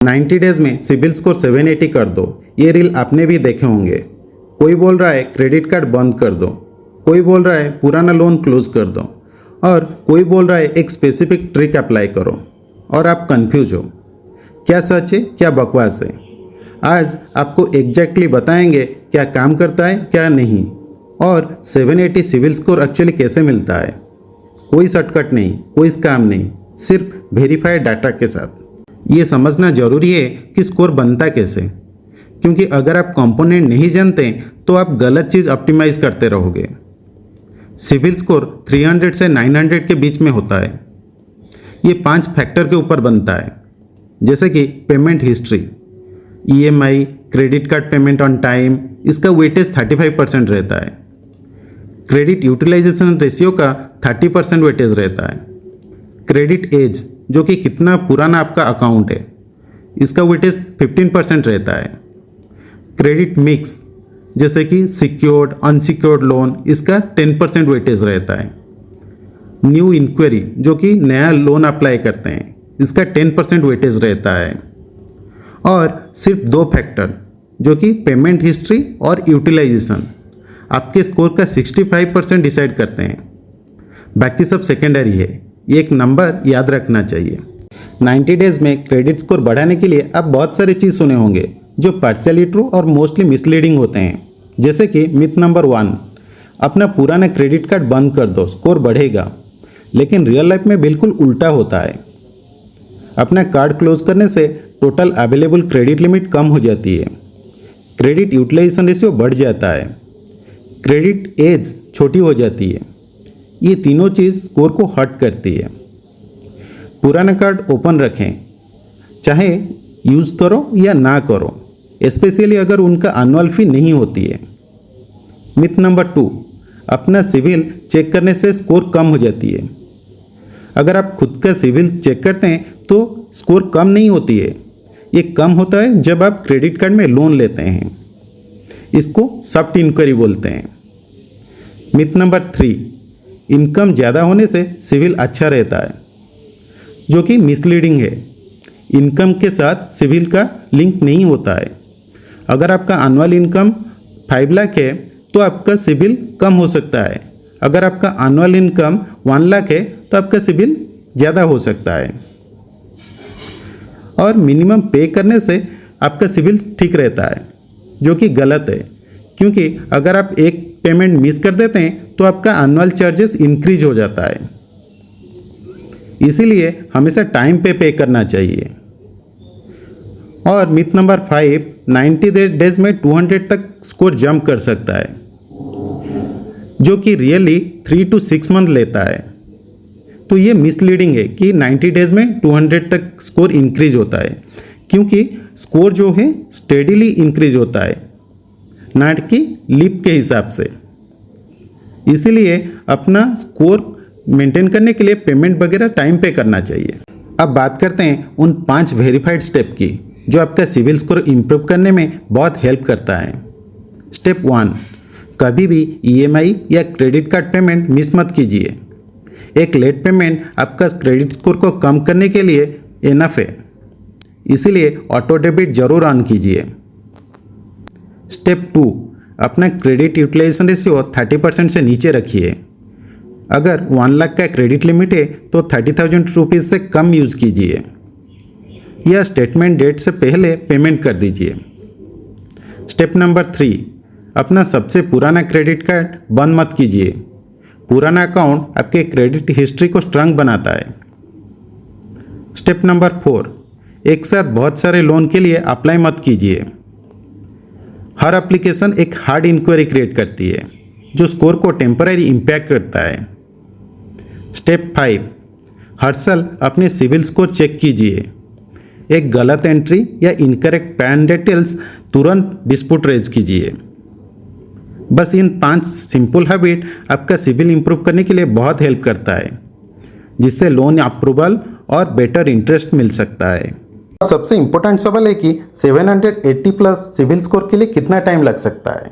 90 days में CIBIL score 780 कर दो, ये रील आपने भी देखे होंगे। कोई बोल रहा है क्रेडिट कार्ड बंद कर दो, कोई बोल रहा है पुराना लोन क्लोज कर दो, और कोई बोल रहा है एक स्पेसिफिक ट्रिक अप्लाई करो, और आप कंफ्यूज हो क्या सच है क्या बकवास है। आज आपको एग्जैक्टली बताएंगे क्या काम करता है क्या नहीं, और 780 सिविल स्कोर एक्चुअली कैसे मिलता है। कोई शॉर्टकट नहीं, कोई स्कैम नहीं, सिर्फ वेरीफाइड डाटा के साथ। ये समझना जरूरी है कि स्कोर बनता कैसे, क्योंकि अगर आप कंपोनेंट नहीं जानते तो आप गलत चीज़ ऑप्टिमाइज करते रहोगे। सिविल स्कोर 300 से 900 के बीच में होता है। ये 5 फैक्टर के ऊपर बनता है, जैसे कि payment history, EMI, credit card payment on time, इसका वेटेज 35% रहता है। क्रेडिट यूटिलाइजेशन रेशियो का 30% वेटेज रहता है। क्रेडिट एज, जो कि कितना पुराना आपका अकाउंट है, इसका वेटेज 15% रहता है। क्रेडिट मिक्स, जैसे कि सिक्योर्ड अनसिक्योर्ड लोन, इसका 10% वेटेज रहता है। न्यू इंक्वायरी, जो कि नया लोन अप्लाई करते हैं, इसका 10% वेटेज रहता है। और सिर्फ 2 फैक्टर, जो कि पेमेंट हिस्ट्री और यूटिलाइजेशन, आपके स्कोर का 65% डिसाइड करते हैं। बाकी सब सेकेंडरी है। ये एक नंबर याद रखना चाहिए। 90 डेज में क्रेडिट स्कोर बढ़ाने के लिए आप बहुत सारे चीज़ सुने होंगे जो पार्शियली ट्रू और मोस्टली मिसलीडिंग होते हैं। जैसे कि मिथ नंबर 1, अपना पुराना क्रेडिट कार्ड बंद कर दो, स्कोर बढ़ेगा। लेकिन रियल लाइफ में बिल्कुल उल्टा होता है। अपना कार्ड क्लोज करने से टोटल अवेलेबल क्रेडिट लिमिट कम हो जाती है, क्रेडिट यूटिलाइजेशन रेशियो बढ़ जाता है, क्रेडिट एज छोटी हो जाती है। ये तीनों चीज़ स्कोर को हर्ट करती है। पुराना कार्ड ओपन रखें, चाहे यूज़ करो या ना करो, स्पेशली अगर उनका एनुअल फी नहीं होती है। मिथ नंबर 2, अपना सिविल चेक करने से स्कोर कम हो जाती है। अगर आप खुद का सिविल चेक करते हैं तो स्कोर कम नहीं होती है। ये कम होता है जब आप क्रेडिट कार्ड में लोन लेते हैं। इसको सॉफ्ट इंक्वायरी बोलते हैं। मिथ नंबर 3, इनकम ज़्यादा होने से सिविल अच्छा रहता है, जो कि मिसलीडिंग है। इनकम के साथ सिविल का लिंक नहीं होता है। अगर आपका एनुअल इनकम 5 लाख है तो आपका सिविल कम हो सकता है। अगर आपका एनुअल इनकम 1 लाख है तो आपका सिविल ज़्यादा हो सकता है। और मिनिमम पे करने से आपका सिविल ठीक रहता है, जो कि गलत है, क्योंकि अगर आप एक पेमेंट मिस कर देते हैं तो आपका एनुअल चार्जेस इंक्रीज हो जाता है। इसीलिए हमेशा टाइम पे करना चाहिए। और मिथ नंबर 5, 90 डेज में 200 तक स्कोर जंप कर सकता है, जो कि रियली 3 to 6 मंथ लेता है। तो ये मिसलीडिंग है कि 90 डेज में 200 तक स्कोर इंक्रीज होता है, क्योंकि स्कोर जो है स्टेडीली इंक्रीज होता है, ना कि लीप के हिसाब से। इसीलिए अपना स्कोर मेंटेन करने के लिए पेमेंट वगैरह टाइम पे करना चाहिए। अब बात करते हैं उन 5 वेरीफाइड स्टेप की जो आपका सिविल स्कोर इम्प्रूव करने में बहुत हेल्प करता है। स्टेप 1, कभी भी EMI या क्रेडिट कार्ड पेमेंट मिस मत कीजिए। एक लेट पेमेंट आपका क्रेडिट स्कोर को कम करने के लिए इनफ है, इसीलिए ऑटो डेबिट जरूर ऑन कीजिए। स्टेप 2, अपना क्रेडिट यूटिलाइजेशन रेशियो 30% से नीचे रखिए। अगर 1 लाख का क्रेडिट लिमिट है तो 30,000 रुपीज़ से कम यूज़ कीजिए, या स्टेटमेंट डेट से पहले पेमेंट कर दीजिए। स्टेप नंबर 3, अपना सबसे पुराना क्रेडिट कार्ड बंद मत कीजिए। पुराना अकाउंट आपके क्रेडिट हिस्ट्री को स्ट्रांग बनाता है। स्टेप नंबर 4, एक साथ बहुत सारे लोन के लिए अप्लाई मत कीजिए। हर एप्लीकेशन एक हार्ड इंक्वायरी क्रिएट करती है, जो स्कोर को टेम्पररी इम्पैक्ट करता है। स्टेप 5, हर साल अपने सिविल स्कोर चेक कीजिए। एक गलत एंट्री या इनकरेक्ट पैन डिटेल्स तुरंत डिस्प्यूट रेज कीजिए। बस इन 5 सिंपल हैबिट आपका सिविल इंप्रूव करने के लिए बहुत हेल्प करता है, जिससे लोन अप्रूवल और बेटर इंटरेस्ट मिल सकता है। सबसे इम्पोर्टेंट सवाल है कि 780 प्लस सिविल स्कोर के लिए कितना टाइम लग सकता है।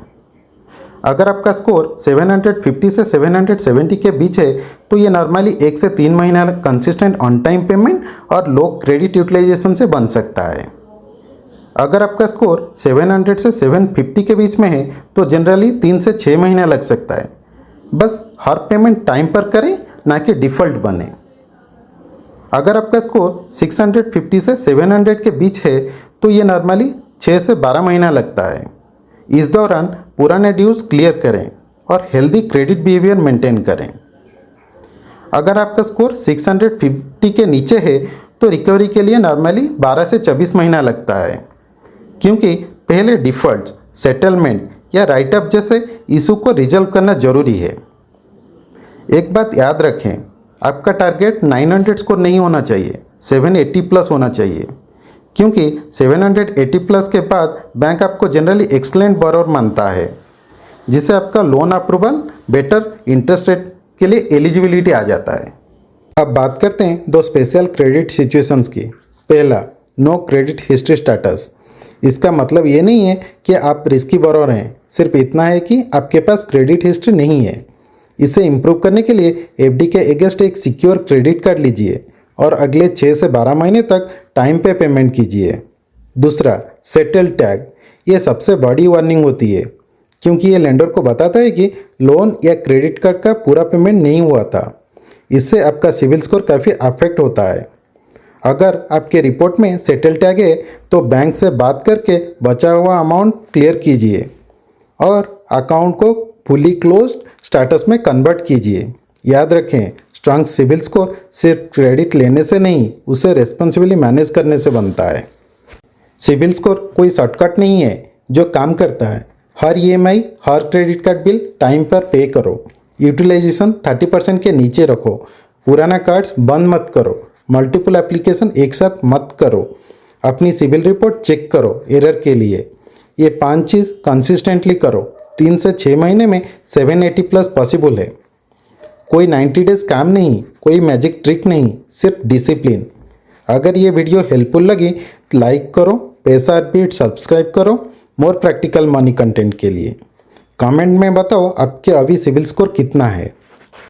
अगर आपका स्कोर 750 से 770 के बीच है तो ये नॉर्मली 1 से 3 महीना कंसिस्टेंट ऑन टाइम पेमेंट और लो क्रेडिट यूटिलाइजेशन से बन सकता है। अगर आपका स्कोर 700 से 750 के बीच में है तो जनरली 3 से 6 महीने लग सकता है। बस हर पेमेंट टाइम पर करें, ना कि डिफ़ॉल्ट बने। अगर आपका स्कोर 650 से 700 के बीच है तो ये नॉर्मली 6 से 12 महीना लगता है। इस दौरान पुराने ड्यूज क्लियर करें और हेल्दी क्रेडिट बिहेवियर मेंटेन करें। अगर आपका स्कोर 650 के नीचे है तो रिकवरी के लिए नॉर्मली 12 से 24 महीना लगता है, क्योंकि पहले डिफ़ॉल्ट, सेटलमेंट या राइट अप जैसे इशू को रिजॉल्व करना ज़रूरी है। एक बात याद रखें, आपका टारगेट 900 स्कोर नहीं होना चाहिए, 780 प्लस होना चाहिए, क्योंकि 780 प्लस के बाद बैंक आपको जनरली एक्सलेंट बोरोवर मानता है, जिससे आपका loan approval, better interest rate के लिए एलिजिबिलिटी आ जाता है। अब बात करते हैं दो स्पेशल क्रेडिट सिचुएशंस की। पहला, नो क्रेडिट हिस्ट्री स्टेटस। इसका मतलब ये नहीं है कि आप रिस्की बोरोवर हैं, सिर्फ इतना है कि आपके पास क्रेडिट हिस्ट्री नहीं है। इसे इम्प्रूव करने के लिए एफडी के अगेंस्ट एक सिक्योर क्रेडिट कार्ड लीजिए और अगले 6 से 12 महीने तक टाइम पे पेमेंट कीजिए। दूसरा, सेटल टैग। ये सबसे बड़ी वार्निंग होती है, क्योंकि ये लेंडर को बताता है कि लोन या क्रेडिट कार्ड का पूरा पेमेंट नहीं हुआ था। इससे आपका सिविल स्कोर काफ़ी अफेक्ट होता है। अगर आपके रिपोर्ट में सेटल टैग है तो बैंक से बात करके बचा हुआ अमाउंट क्लियर कीजिए और अकाउंट को फुली क्लोज्ड स्टेटस में कन्वर्ट कीजिए। याद रखें, स्ट्रांग सिविल स्कोर सिर्फ क्रेडिट लेने से नहीं, उसे रेस्पॉन्सिबली मैनेज करने से बनता है। सिविल स्कोर कोई शॉर्टकट नहीं है जो काम करता है। हर ईएमआई, हर क्रेडिट कार्ड बिल टाइम पर पे करो। यूटिलाइजेशन 30% के नीचे रखो। पुराना कार्ड्स बंद मत करो। मल्टीपल एप्लीकेशन एक साथ मत करो। अपनी सिविल रिपोर्ट चेक करो एरर के लिए। ये 5 चीज़ कंसिस्टेंटली करो। 3 से 6 महीने में 780 प्लस पॉसिबल है। कोई 90 डेज काम नहीं, कोई मैजिक ट्रिक नहीं, सिर्फ डिसिप्लिन। अगर ये वीडियो हेल्पफुल लगी तो लाइक करो, पैसा अर्पित सब्सक्राइब करो मोर प्रैक्टिकल मनी कंटेंट के लिए। कमेंट में बताओ आपके अभी सिविल स्कोर कितना है।